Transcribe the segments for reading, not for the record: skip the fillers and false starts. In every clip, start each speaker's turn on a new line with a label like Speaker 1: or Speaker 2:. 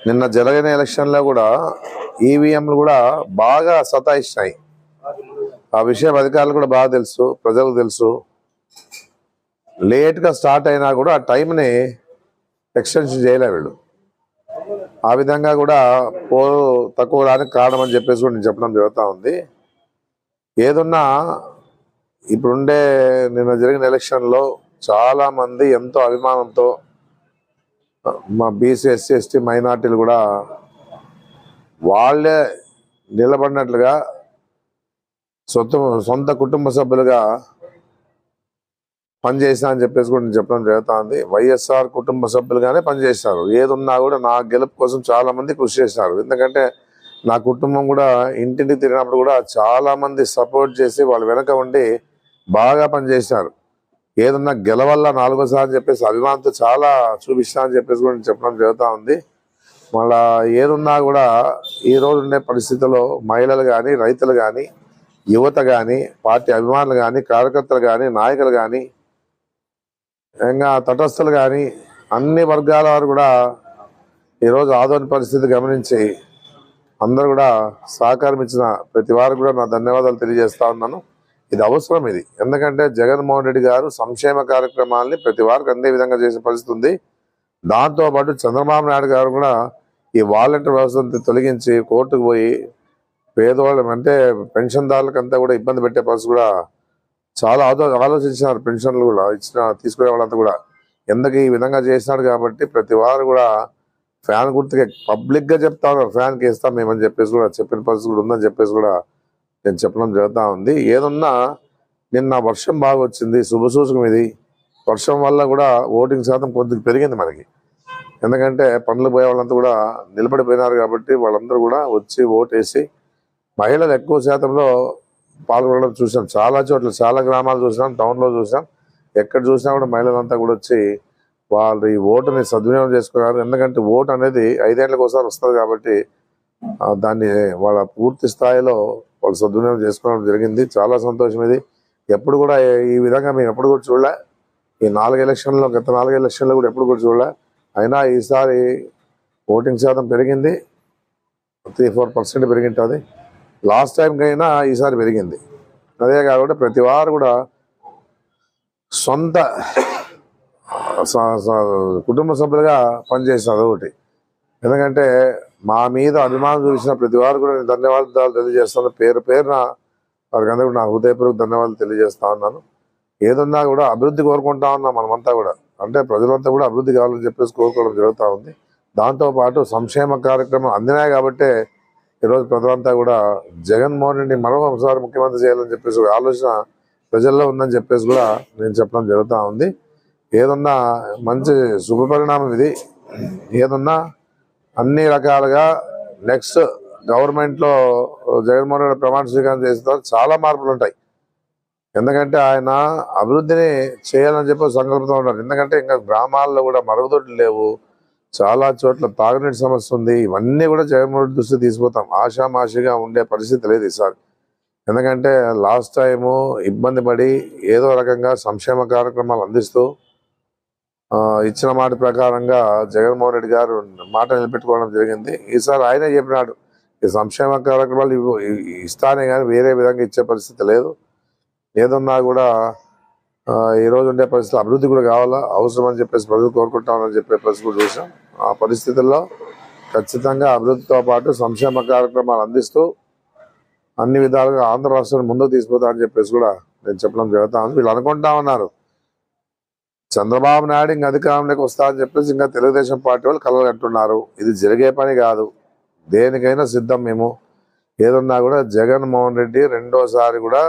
Speaker 1: నిన్న జరిగిన ఎలక్షన్లో కూడా ఈవీఎంలు కూడా బాగా సతాయిస్తాయి. ఆ విషయం అధికారులు కూడా బాగా తెలుసు, ప్రజలకు తెలుసు. లేట్గా స్టార్ట్ అయినా కూడా ఆ టైంని ఎక్స్టెన్షన్ చేయలే వీళ్ళు. ఆ విధంగా కూడా పోరు తక్కువ రానికి కారణం అని చెప్పేసి కూడా నేను చెప్పడం జరుగుతూ ఉంది. ఏదున్నా ఇప్పుడుండే నిన్న జరిగిన ఎలక్షన్లో చాలామంది ఎంతో అభిమానంతో మా బీసీ ఎస్సీ ఎస్టీ మైనార్టీలు కూడా వాళ్ళే నిలబడినట్లుగా సొంత కుటుంబ సభ్యులుగా పనిచేసినా అని చెప్పేసి కూడా నేను చెప్పడం జరుగుతూ ఉంది. వైఎస్ఆర్ కుటుంబ సభ్యులుగానే పనిచేస్తారు. ఏదున్నా కూడా నా గెలుపు కోసం చాలా మంది కృషి చేశారు. ఎందుకంటే నా కుటుంబం కూడా ఇంటింటికి తిరిగినప్పుడు కూడా చాలా మంది సపోర్ట్ చేసి వాళ్ళు వెనక ఉండి బాగా పనిచేశారు. ఏదన్నా గెలవల్ల నాలుగోసారి అని చెప్పేసి అభిమానంతో చాలా చూపిస్తా అని చెప్పేసి కూడా నేను చెప్పడం జరుగుతూ ఉంది. మళ్ళా ఏదున్నా కూడా ఈ రోజు ఉండే పరిస్థితుల్లో మహిళలు కానీ, రైతులు కానీ, యువత కానీ, పార్టీ అభిమానులు కానీ, కార్యకర్తలు కానీ, నాయకులు కానీ, ఇంకా తటస్థులు కానీ అన్ని వర్గాల వారు కూడా ఈరోజు ఆదోని పరిస్థితి గమనించి అందరూ కూడా సహకారం ఇచ్చిన ప్రతి వారికి కూడా నా ధన్యవాదాలు తెలియజేస్తా ఉన్నాను. ఇది అవసరం. ఇది ఎందుకంటే జగన్మోహన్ రెడ్డి గారు సంక్షేమ కార్యక్రమాలని ప్రతి వారికి అందే విధంగా చేసే పరిస్థితి ఉంది. దాంతోపాటు చంద్రబాబు నాయుడు గారు కూడా ఈ వాలంటీర్ వ్యవస్థను తొలగించి కోర్టుకు పోయి పేదవాళ్ళం అంటే పెన్షన్దారులకంతా కూడా ఇబ్బంది పెట్టే పరిస్థితి కూడా చాలా ఆలోచించినారు. పెన్షన్లు కూడా తీసుకునే వాళ్ళంతా కూడా ఎందుకు ఈ విధంగా చేసినాడు కాబట్టి ప్రతి వారు కూడా ఫ్యాన్ గుర్తుగా పబ్లిక్గా చెప్తా ఉన్నారు, ఫ్యాన్కి వేస్తాం మేమని చెప్పేసి కూడా చెప్పిన పరిస్థితి కూడా ఉందని చెప్పేసి కూడా నేను చెప్పడం జరుగుతూ ఉంది. ఏదన్నా నిన్న వర్షం బాగా వచ్చింది, శుభసూచకం ఇది. వర్షం వల్ల కూడా ఓటింగ్ శాతం కొద్దిగా పెరిగింది మనకి. ఎందుకంటే పనులు పోయే వాళ్ళంతా కూడా నిలబడిపోయినారు కాబట్టి వాళ్ళందరూ కూడా వచ్చి ఓటేసి మహిళలు ఎక్కువ శాతంలో పాల్గొనడం చూసాం. చాలా చోట్ల, చాలా గ్రామాలు చూసాం, టౌన్లో చూసాం. ఎక్కడ చూసినా కూడా మహిళలంతా కూడా వచ్చి వాళ్ళు ఈ ఓటుని సద్వినియోగం చేసుకున్నారు. ఎందుకంటే ఓటు అనేది 5 ఏళ్ళకి ఒకసారి వస్తుంది కాబట్టి దాన్ని వాళ్ళ పూర్తి స్థాయిలో వాళ్ళు సద్వినియోగం చేసుకోవడం జరిగింది. చాలా సంతోషం ఇది. ఎప్పుడు కూడా ఈ విధంగా మేము ఎప్పుడు కూడా చూడలే. ఈ 4 ఎలక్షన్లో, గత 4 ఎలక్షన్లో కూడా ఎప్పుడు కూడా చూడలే. అయినా ఈసారి ఓటింగ్ శాతం పెరిగింది, 3-4% పెరిగింటుంది. లాస్ట్ టైంకి అయినా ఈసారి పెరిగింది. అదే కాకుండా ప్రతి వారు కూడా సొంత కుటుంబ సభ్యులుగా పనిచేస్తారు. అదొకటి. ఎందుకంటే మా మీద అభిమానం చూసిన ప్రతి వారు కూడా నేను ధన్యవాదాలు తెలియజేస్తాను. పేరు పేరున వారికి అందరూ నా హృదయపూర్వక ధన్యవాదాలు తెలియజేస్తా ఉన్నాను. ఏదన్నా కూడా అభివృద్ధి కోరుకుంటా ఉన్నాం మనమంతా కూడా. అంటే ప్రజలంతా కూడా అభివృద్ధి కావాలని చెప్పేసి కోరుకోవడం జరుగుతూ ఉంది. దాంతోపాటు సంక్షేమ కార్యక్రమం అందినాయి కాబట్టే ఈరోజు ప్రజలంతా కూడా జగన్మోహన్ రెడ్డి మరొకసారి ముఖ్యమంత్రి చేయాలని చెప్పేసి ఆలోచన ప్రజల్లో ఉందని చెప్పేసి కూడా నేను చెప్పడం జరుగుతూ ఉంది. ఏదన్నా మంచి శుభపరిణామం ఇది. ఏదన్నా అన్ని రకాలుగా నెక్స్ట్ గవర్నమెంట్లో జగన్మోహన్ రెడ్డి ప్రమాణ స్వీకారం చేసిన తర్వాత చాలా మార్పులు ఉంటాయి. ఎందుకంటే ఆయన అభివృద్ధిని చేయాలని చెప్పి సంకల్పంతో ఉన్నారు. ఎందుకంటే ఇంకా గ్రామాల్లో కూడా మరుగుదొడ్లు లేవు, చాలా చోట్ల తాగునీటి సమస్య ఉంది. ఇవన్నీ కూడా జగన్మోహన్ రెడ్డి దృష్టి తీసుకుపోతాం. ఆషామాషిగా ఉండే పరిస్థితి లేదు ఈసారి. ఎందుకంటే లాస్ట్ టైము ఇబ్బంది పడి ఏదో రకంగా సంక్షేమ కార్యక్రమాలు అందిస్తూ ఇచ్చిన మాట ప్రకారంగా జగన్మోహన్ రెడ్డి గారు మాట నిలబెట్టుకోవడం జరిగింది. ఈసారి ఆయనే చెప్పినాడు ఈ సంక్షేమ కార్యక్రమాలు ఇస్తానే కానీ వేరే విధంగా ఇచ్చే పరిస్థితి లేదు. ఏదన్నా కూడా ఈరోజు ఉండే పరిస్థితి అభివృద్ధి కూడా కావాలా, అవసరం అని చెప్పేసి ప్రజలు కోరుకుంటామని చెప్పే పరిస్థితి కూడా చూసాం. ఆ పరిస్థితుల్లో ఖచ్చితంగా అభివృద్ధితో పాటు సంక్షేమ కార్యక్రమాలు అందిస్తూ అన్ని విధాలుగా ఆంధ్ర రాష్ట్రాన్ని ముందుకు తీసుకుపోతామని చెప్పేసి కూడా నేను చెప్పడం జరుగుతా ఉంది. వీళ్ళు అనుకుంటా ఉన్నారు చంద్రబాబు నాయుడు ఇంకా అధికారంలోకి వస్తా అని చెప్పేసి ఇంకా తెలుగుదేశం పార్టీ వాళ్ళు కలలు అంటున్నారు. ఇది జరిగే పని కాదు. దేనికైనా సిద్ధం మేము. ఏదన్నా కూడా జగన్మోహన్ రెడ్డి రెండోసారి కూడా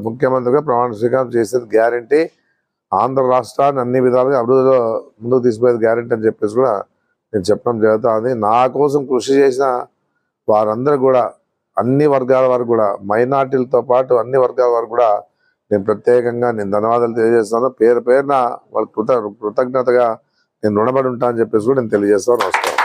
Speaker 1: ముఖ్యమంత్రిగా ప్రమాణ స్వీకారం చేసేది గ్యారంటీ. ఆంధ్ర రాష్ట్రాన్ని అన్ని విధాలుగా అభివృద్ధిలో ముందుకు తీసుకుపోయేది గ్యారంటీ అని చెప్పేసి కూడా నేను చెప్పడం జరుగుతూ ఉంది. నా కోసం కృషి చేసిన వారందరూ కూడా అన్ని వర్గాల వారు కూడా, మైనార్టీలతో పాటు అన్ని వర్గాల వారు కూడా నేను ప్రత్యేకంగా నేను ధన్యవాదాలు తెలియజేస్తాను. పేరు పేరున వాళ్ళ కృతజ్ఞతగా నేను రుణపడి ఉంటా అని చెప్పేసి కూడా నేను తెలియజేస్తాను. నమస్కారం.